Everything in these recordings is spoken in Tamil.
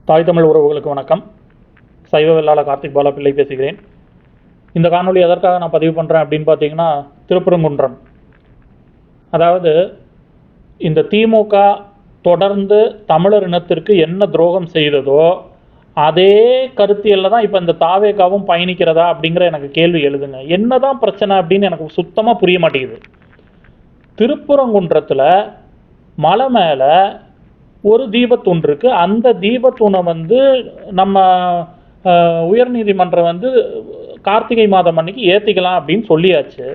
தாய் தமிழ் உறவுகளுக்கு வணக்கம். சைவ வெள்ளாளர் கார்த்திக் பாலா பிள்ளை பேசுகிறேன். இந்த காணொலி எதற்காக நான் பதிவு பண்ணுறேன் அப்படின்னு பார்த்தீங்கன்னா, திருப்பரங்குன்றம், அதாவது இந்த திமுக தொடர்ந்து தமிழர் இனத்திற்கு என்ன துரோகம் செய்ததோ அதே கருத்தியல்ல தான் இப்போ இந்த தாவேகாவும் பயணிக்கிறதா அப்படிங்கிற எனக்கு கேள்வி எழுதுங்க. என்னதான் பிரச்சனை அப்படின்னு எனக்கு சுத்தமாக புரிய மாட்டேங்குது. திருப்பரங்குன்றத்தில் மலை மேலே ஒரு தீபத்தூண் இருக்குது. அந்த தீபத்தூணை நம்ம உயர்நீதிமன்றம் கார்த்திகை மாதம் அன்னைக்கு ஏற்றிக்கலாம் அப்படின்னு சொல்லியாச்சு.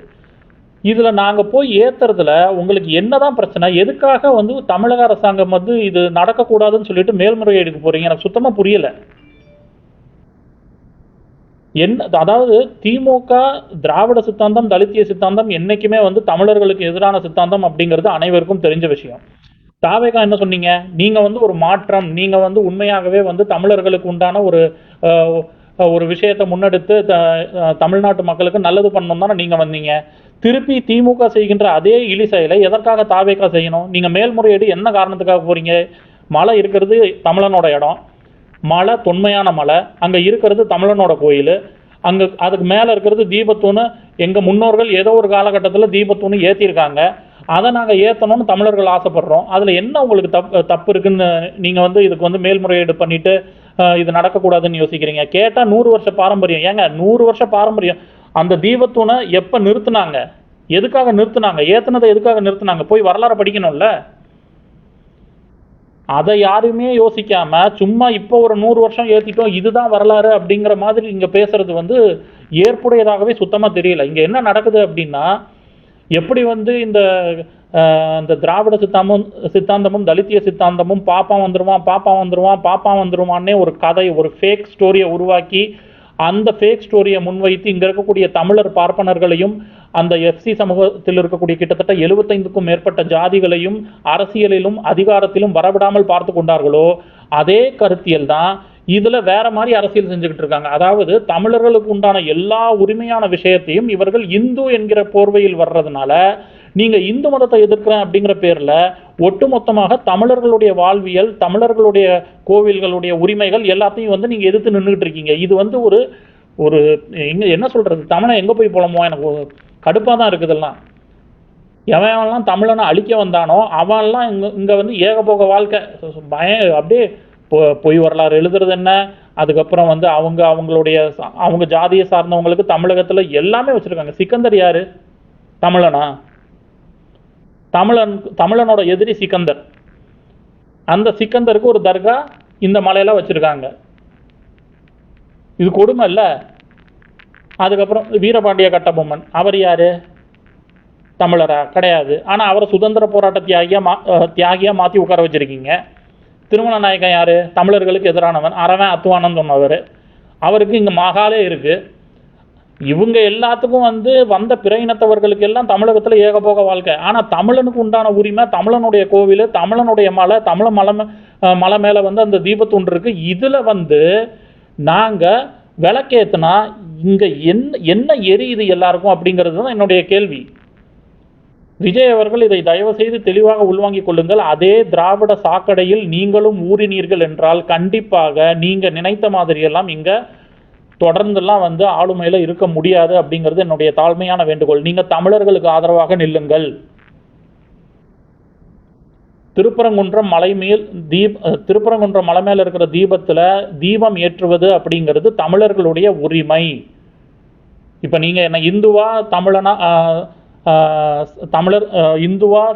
இதில் நாங்கள் போய் ஏற்றுறதுல உங்களுக்கு என்னதான் பிரச்சனை? எதுக்காக தமிழக அரசாங்கம் இது நடக்கக்கூடாதுன்னு சொல்லிட்டு மேல்முறையீடுக்கு போகிறீங்க? எனக்கு சுத்தமாக புரியலை. அதாவது திமுக திராவிட சித்தாந்தம், தலித்திய சித்தாந்தம் என்னைக்குமே தமிழர்களுக்கு எதிரான சித்தாந்தம் அப்படிங்கிறது அனைவருக்கும் தெரிஞ்ச விஷயம். தாவேகா என்ன சொன்னீங்க? நீங்கள் ஒரு மாற்றம், நீங்கள் உண்மையாகவே தமிழர்களுக்கு உண்டான ஒரு விஷயத்தை முன்னெடுத்து தமிழ்நாட்டு மக்களுக்கு நல்லது பண்ணணும் தானே நீங்கள் வந்தீங்க. திருப்பி திமுக செய்கின்ற அதே இழி செயலை எதற்காக தாவேகா செய்யணும்? நீங்கள் மேல்முறையீடு என்ன காரணத்துக்காக போகிறீங்க? மலை இருக்கிறது தமிழனோட இடம், மலை தொன்மையான மலை, அங்கே இருக்கிறது தமிழனோட கோயில், அங்கே அதுக்கு மேலே இருக்கிறது தீபத்தூணு. எங்கள் முன்னோர்கள் ஏதோ ஒரு காலகட்டத்தில் தீபத்தூணு ஏற்றிருக்காங்க, அதை நாங்கள் ஏற்றணும்னு தமிழர்கள் ஆசைப்படுறோம். அதில் என்ன உங்களுக்கு தப்பு இருக்குன்னு நீங்கள் இதுக்கு மேல்முறையீடு பண்ணிவிட்டு இது நடக்கக்கூடாதுன்னு யோசிக்கிறீங்க? கேட்டால் 100 வருஷ பாரம்பரியம். ஏங்க 100 வருஷ பாரம்பரியம்? அந்த தீபத்தூணை எப்போ நிறுத்துனாங்க? எதுக்காக நிறுத்துனாங்க? ஏற்றுனதை எதுக்காக நிறுத்துனாங்க? போய் வரலாறு படிக்கணும்ல. அதை யாருமே யோசிக்காம சும்மா இப்போ ஒரு 100 வருஷம் ஏற்றிட்டோம், இதுதான் வரலாறு அப்படிங்கிற மாதிரி இங்கே பேசுறது ஏற்புடையதாகவே சுத்தமாக தெரியல. இங்கே என்ன நடக்குது அப்படின்னா, எப்படி இந்த திராவிட சித்தாந்தமும் தலித்திய சித்தாந்தமும் பாப்பா வந்துருவான்னே ஒரு கதை, ஒரு ஃபேக் ஸ்டோரியை உருவாக்கி அந்த ஃபேக் ஸ்டோரியை முன்வைத்து இங்கே இருக்கக்கூடிய தமிழர் பார்ப்பனர்களையும் அந்த எஃப்சி சமூகத்தில் இருக்கக்கூடிய கிட்டத்தட்ட 75க்கும் மேற்பட்ட ஜாதிகளையும் அரசியலிலும் அதிகாரத்திலும் வரவிடாமல் பார்த்து கொண்டார்களோ அதே கருத்தியல் தான் இதில் வேற மாதிரி அரசியல் செஞ்சுக்கிட்டு இருக்காங்க. அதாவது தமிழர்களுக்கு உண்டான எல்லா உரிமையான விஷயத்தையும் இவர்கள் இந்து என்கிற போர்வையில் வர்றதுனால, நீங்கள் இந்து மதத்தை எதிர்க்கிறேன் அப்படிங்கிற பேரில் ஒட்டுமொத்தமாக தமிழர்களுடைய வாழ்வியல், தமிழர்களுடைய கோவில்களுடைய உரிமைகள் எல்லாத்தையும் நீங்கள் எதிர்த்து நின்றுகிட்டு இருக்கீங்க. இது ஒரு என்ன சொல்கிறது, தமிழை எங்கே போய் புலம்புவான்? எனக்கு கடுப்பாக தான் இருக்குதெல்லாம். எவன்லாம் தமிழனை அழிக்க வந்தானோ அவன்லாம் இங்கே ஏகபோக வாழ்க்கை, அப்படியே பொய் வரலாறு எழுதுறது என்ன, அதுக்கப்புறம் அவங்க ஜாதியை சார்ந்தவங்களுக்கு தமிழகத்தில் எல்லாமே வச்சுருக்காங்க. சிக்கந்தர் யார்? தமிழனா? தமிழனோட எதிரி சிக்கந்தர். அந்த சிக்கந்தருக்கு ஒரு தர்கா இந்த மலையில வச்சுருக்காங்க. இது கொடுமை இல்லை? அதுக்கப்புறம் வீரபாண்டிய கட்டபொம்மன், அவர் யார்? தமிழரா? கிடையாது. ஆனால் அவரை சுதந்திர போராட்ட தியாகியாக மாற்றி உட்கார வச்சுருக்கீங்க. திருமண நாயகன் யார்? தமிழர்களுக்கு எதிரானவன், அறவன் அத்துவானன்னு சொன்னவர். அவருக்கு இங்கே மகாலே இருக்குது. இவங்க எல்லாத்துக்கும் வந்த பிற இனத்தவர்களுக்கு எல்லாம் தமிழகத்தில் ஏகபோக வாழ்க்கை. ஆனால் தமிழனுக்கு உண்டான உரிமை, தமிழனுடைய கோவில், தமிழனுடைய மலை, தமிழ் மலை மேலே அந்த தீபத்தூண் இருக்குது. இதில் நாங்கள் விளக்கேற்றினா இங்கே என்ன எரியுது எல்லாருக்கும் அப்படிங்கிறது தான் என்னுடைய கேள்வி. விஜய் அவர்கள் இதை தயவு செய்து தெளிவாக உள்வாங்கிக் கொள்ளுங்கள். அதே திராவிட சாக்கடையில் நீங்களும் ஊறினீர்கள் என்றால் கண்டிப்பாக நீங்கள் நினைத்த மாதிரியெல்லாம் இங்கே தொடர்ந்தெல்லாம் ஆளுமையில் இருக்க முடியாது அப்படிங்கிறது என்னுடைய தாழ்மையான வேண்டுகோள். நீங்கள் தமிழர்களுக்கு ஆதரவாக நில்லுங்கள். திருப்பரங்குன்றம் மலை மேல் இருக்கிற தீபத்தில் தீபம் ஏற்றுவது அப்படிங்கிறது தமிழர்களுடைய உரிமை. இப்போ நீங்கள் என்ன இந்துவா தமிழனா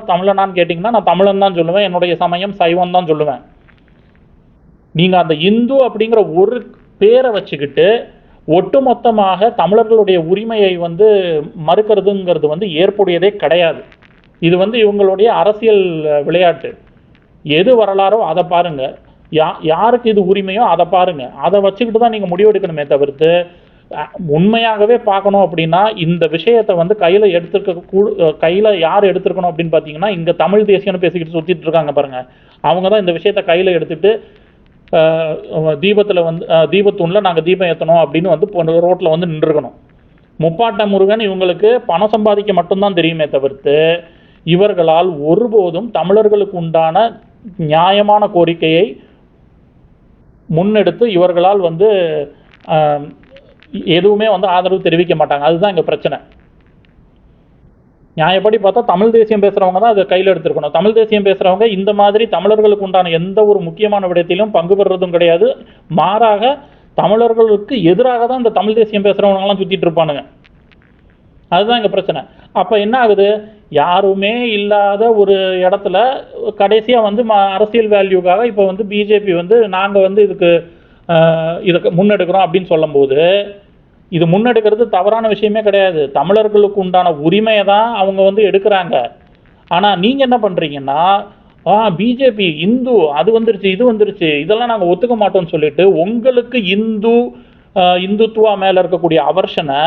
தமிழனான்னு கேட்டிங்கன்னா நான் தமிழன் தான் சொல்லுவேன். என்னுடைய சமயம் சைவம் தான் சொல்லுவேன். நீங்கள் அந்த இந்து அப்படிங்கிற ஒரு பேரை வச்சுக்கிட்டு ஒட்டுமொத்தமாக தமிழர்களுடைய உரிமையை மறுக்கிறதுங்கிறது ஏற்புடையதே கிடையாது. இது இவங்களுடைய அரசியல் விளையாட்டு. எது வரலாறோ அதை பாருங்க, யாருக்கு இது உரிமையோ அதை பாருங்க, அதை வச்சுக்கிட்டு தான் நீங்கள் முடிவெடுக்கணுமே தவிர்த்து, உண்மையாகவே பார்க்கணும் அப்படின்னா இந்த விஷயத்தை கையில் யார் எடுத்திருக்கணும் அப்படின்னு பார்த்தீங்கன்னா, இங்கே தமிழ் தேசியம்னு பேசிக்கிட்டு சுற்றிட்டு இருக்காங்க பாருங்க, அவங்க தான் இந்த விஷயத்தை கையில் எடுத்துட்டு தீபத்தூணில் நாங்கள் தீபம் ஏற்றணும் அப்படின்னு ரோட்டில் நின்றுருக்கணும். முப்பாட்ட முருகன் இவங்களுக்கு பணம் சம்பாதிக்க மட்டும்தான் தெரியுமே தவிர்த்து இவர்களால் ஒருபோதும் தமிழர்களுக்கு உண்டான நியாயமான கோரிக்கையை முன்னெடுத்து இவர்களால் வந்து எதுவுமே வந்து ஆதரவு தெரிவிக்க மாட்டாங்க. அதுதான் இங்கே பிரச்சனை. நியாயப்படி பார்த்தா தமிழ் தேசியம் பேசுகிறவங்க தான் அதை கையில் எடுத்துருக்கணும். தமிழ் தேசியம் பேசுகிறவங்க இந்த மாதிரி தமிழர்களுக்கு உண்டான எந்த ஒரு முக்கியமான விடயத்திலும் பங்கு பெறுறதும் கிடையாது. மாறாக தமிழர்களுக்கு எதிராக தான் இந்த தமிழ் தேசியம் பேசுகிறவங்கலாம் சுற்றிட்டு இருப்பானுங்க. அதுதான் இங்கே பிரச்சனை. அப்போ என்ன ஆகுது, யாருமே இல்லாத ஒரு இடத்துல கடைசியாக வந்து அரசியல் வேல்யூக்காக இப்போ வந்து பிஜேபி வந்து நாங்கள் வந்து இதுக்கு முன்னெடுக்கிறோம் அப்படின்னு சொல்லும்போது, இது முன்னெடுக்கிறது தவறான விஷயமே கிடையாது. தமிழர்களுக்கு உண்டான உரிமையை தான் அவங்க வந்து எடுக்கிறாங்க. ஆனால் நீங்கள் என்ன பண்ணுறீங்கன்னா, பிஜேபி இந்து அது வந்துருச்சு இது வந்துருச்சு இதெல்லாம் நாங்கள் ஒத்துக்க மாட்டோம்னு சொல்லிட்டு உங்களுக்கு இந்துத்துவா மேலே இருக்கக்கூடிய அவர்ஷனை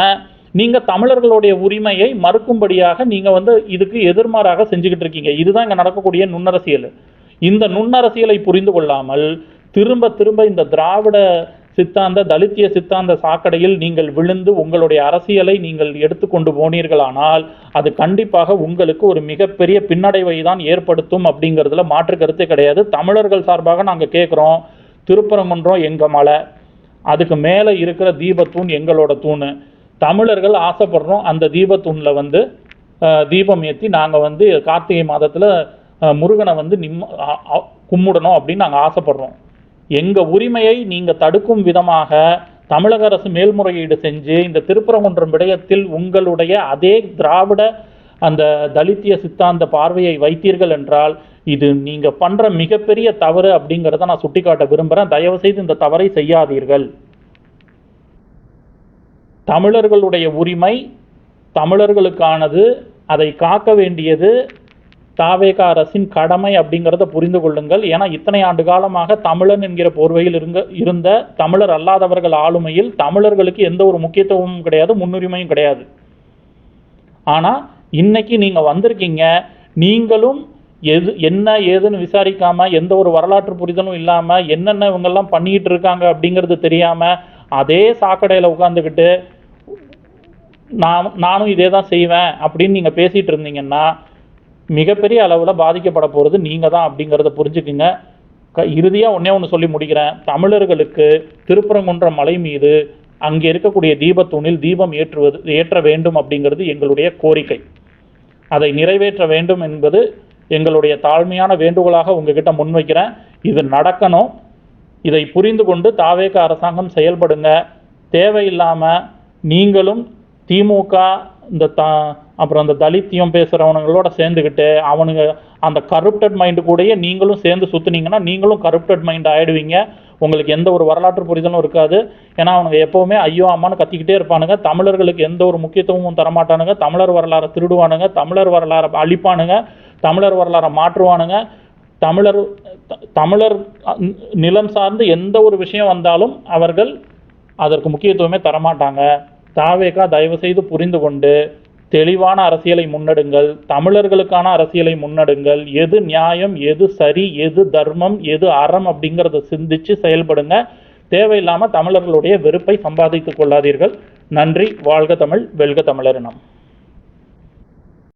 நீங்கள் தமிழர்களுடைய உரிமையை மறுக்கும்படியாக நீங்கள் வந்து இதுக்கு எதிர்மாறாக செஞ்சுக்கிட்டு இருக்கீங்க. இதுதான் இங்கே நடக்கக்கூடிய நுண்ணரசியல். இந்த நுண்ணரசியலை புரிந்து கொள்ளாமல் திரும்ப திரும்ப இந்த திராவிட சித்தாந்த தலித்திய சித்தாந்த சாக்கடையில் நீங்கள் விழுந்து உங்களுடைய அரசியலை நீங்கள் எடுத்துக்கொண்டு போனீர்களானால் அது கண்டிப்பாக உங்களுக்கு ஒரு மிகப்பெரிய பின்னடைவை தான் ஏற்படுத்தும் அப்படிங்கிறதுல மாற்று கருத்தே கிடையாது. தமிழர்கள் சார்பாக நாங்கள் கேட்குறோம், திருப்பரங்குன்றம் எங்கள் மலை, அதுக்கு மேலே இருக்கிற தீபத்தூண் எங்களோட தூண். தமிழர்கள் ஆசைப்படுறோம் அந்த தீபத்தூணில் வந்து தீபம் ஏற்றி நாங்கள் வந்து கார்த்திகை மாதத்தில் முருகனை வந்து கும்பிடணும் அப்படின்னு நாங்கள் ஆசைப்படுறோம். எங்கள் உரிமையை நீங்கள் தடுக்கும் விதமாக தமிழக அரசு மேல்முறையீடு செஞ்சு இந்த திருப்பரங்குன்றம் விடயத்தில் உங்களுடைய அதே திராவிட அந்த தலித்திய சித்தாந்த பார்வையை வைத்தீர்கள் என்றால் இது நீங்கள் பண்ணுற மிகப்பெரிய தவறு அப்படிங்கிறத நான் சுட்டிக்காட்ட விரும்புகிறேன். தயவுசெய்து இந்த தவறை செய்யாதீர்கள். தமிழர்களுடைய உரிமை தமிழர்களுக்கானது, அதை காக்க வேண்டியது தாவேகா அரசின் கடமை அப்படிங்கிறத புரிந்து கொள்ளுங்கள். ஏன்னா இத்தனை ஆண்டு காலமாக தமிழன் என்கிற போர்வையில் இருந்த தமிழர் அல்லாதவர்கள் ஆளுமையில் தமிழர்களுக்கு எந்த ஒரு முக்கியத்துவமும் கிடையாது, முன்னுரிமையும் கிடையாது. ஆனால் இன்னைக்கு நீங்கள் வந்திருக்கீங்க, நீங்களும் என்ன ஏதுன்னு விசாரிக்காமல் எந்த ஒரு வரலாற்று புரிதலும் இல்லாமல் என்னென்ன இவங்கெல்லாம் பண்ணிக்கிட்டு இருக்காங்க அப்படிங்கிறது தெரியாமல் அதே சாக்கடையில் உட்காந்துக்கிட்டு நானும் இதே தான் செய்வேன் அப்படின்னு நீங்கள் பேசிகிட்டு இருந்தீங்கன்னா மிகப்பெரிய அளவில் பாதிக்கப்பட போகிறது நீங்கள் தான் அப்படிங்கிறத புரிஞ்சுக்குங்க. இறுதியாக ஒன்று சொல்லி முடிக்கிறேன். தமிழர்களுக்கு திருப்பரங்குன்றம் மலை மீது அங்கே இருக்கக்கூடிய தீபத்தூணில் தீபம் ஏற்ற வேண்டும் அப்படிங்கிறது எங்களுடைய கோரிக்கை. அதை நிறைவேற்ற வேண்டும் என்பது எங்களுடைய தாழ்மையான வேண்டுகோளாக உங்ககிட்ட முன்வைக்கிறேன். இது நடக்கணும். இதை புரிந்து கொண்டு தாவேகா அரசாங்கம் செயல்படுங்க. தேவையில்லாமல் நீங்களும் திமுக அப்புறம் அந்த தலித்தியம் பேசுகிறவனுங்களோட சேர்ந்துக்கிட்டு அவனுங்க அந்த கரப்டட் மைண்டு கூடயே நீங்களும் சேர்ந்து சுற்றுனீங்கன்னா நீங்களும் கரப்டட் மைண்ட் ஆகிடுவீங்க. உங்களுக்கு எந்த ஒரு வரலாற்று புரிதலும் இருக்காது. ஏன்னா அவனுங்க எப்போவுமே ஐயோ அம்மானு கத்திக்கிட்டே இருப்பானுங்க. தமிழர்களுக்கு எந்த ஒரு முக்கியத்துவமும் தரமாட்டானுங்க. தமிழர் வரலாறை திருடுவானுங்க, தமிழர் வரலாறை அழிப்பானுங்க, தமிழர் வரலாறை மாற்றுவானுங்க. தமிழர் நிலம் சார்ந்து எந்த ஒரு விஷயம் வந்தாலும் அவர்கள் அதற்கு முக்கியத்துவமே தரமாட்டாங்க. தாவேகா தயவு செய்து புரிந்து கொண்டு தெளிவான அரசியலை முன்னெடுங்கள். தமிழர்களுக்கான அரசியலை முன்னெடுங்கள். எது நியாயம், எது சரி, எது தர்மம், எது அறம் அப்படிங்கிறத சிந்திச்சு செயல்படுங்க. தேவையில்லாமல் தமிழர்களுடைய வெறுப்பை சம்பாதித்துக் கொள்ளாதீர்கள். நன்றி. வாழ்க தமிழ், வெல்க தமிழரினம்.